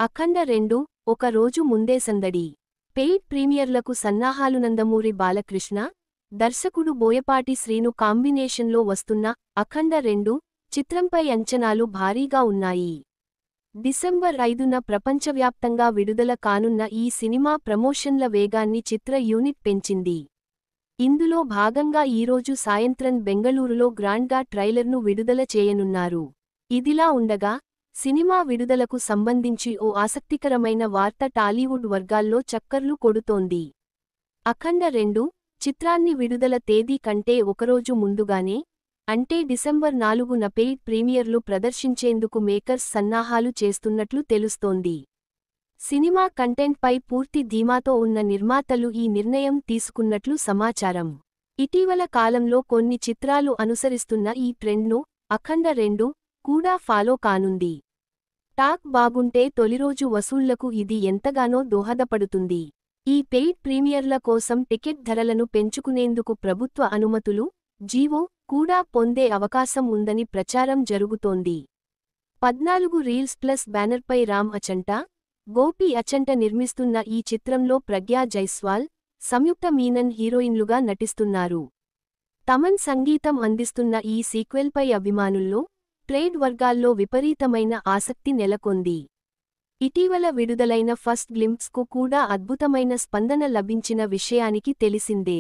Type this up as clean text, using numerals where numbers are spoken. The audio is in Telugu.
అఖండ 2 ఒక రోజు ముందే సందడి. పెయిడ్ ప్రీమియర్లకు సన్నాహాలు. నందమూరి బాలకృష్ణ, దర్శకుడు బోయపాటి శ్రీను కాంబినేషన్లో వస్తున్న అఖండ 2 చిత్రంపై అంచనాలు భారీగా ఉన్నాయి. డిసెంబర్ 5న ప్రపంచవ్యాప్తంగా విడుదల కానున్న ఈ సినిమా ప్రమోషన్ల వేగాన్ని చిత్ర యూనిట్ పెంచింది. ఇందులో భాగంగా ఈరోజు సాయంత్రం బెంగళూరులో గ్రాండ్గా ట్రైలర్ను విడుదల చేయనున్నారు. ఇదిలా ఉండగా, సినిమా విడుదలకు సంబంధించి ఓ ఆసక్తికరమైన వార్త టాలీవుడ్ వర్గాల్లో చక్కర్లు కొడుతోంది. అఖండ 2 చిత్రాన్ని విడుదల తేదీ కంటే ఒకరోజు ముందుగానే, అంటే డిసెంబర్ 4న పెయిడ్ ప్రీమియర్లు ప్రదర్శించేందుకు మేకర్స్ సన్నాహాలు చేస్తున్నట్లు తెలుస్తోంది. సినిమా కంటెంట్పై పూర్తి ధీమాతో ఉన్న నిర్మాతలు ఈ నిర్ణయం తీసుకున్నట్లు సమాచారం. ఇటీవల కాలంలో కొన్ని చిత్రాలు అనుసరిస్తున్న ఈ ట్రెండ్ను అఖండ 2 కూడా ఫాలో కానుంది. టాక్ బాగుంటే తొలిరోజు వసూళ్లకు ఇది ఎంతగానో దోహదపడుతుంది. ఈ పెయిడ్ ప్రీమియర్ల కోసం టికెట్ ధరలను పెంచుకునేందుకు ప్రభుత్వ అనుమతులు, జీవో కూడా పొందే అవకాశం ఉందని ప్రచారం జరుగుతోంది. 14 రీల్స్ ప్లస్ బ్యానర్పై రామ్ అచంట, గోపి అచంట నిర్మిస్తున్న ఈ చిత్రంలో ప్రగ్యా జైస్వాల్, సంయుక్త మీనన్ హీరోయిన్లుగా నటిస్తున్నారు. తమన్ సంగీతం అందిస్తున్న ఈ సీక్వెల్పై అభిమానుల్లో, ట్రేడ్ వర్గాల్లో విపరీతమైన ఆసక్తి నెలకొంది. ఇటీవల విడుదలైన ఫస్ట్ గ్లింప్స్కు కూడా అద్భుతమైన స్పందన లభించిన విషయానికి తెలిసిందే.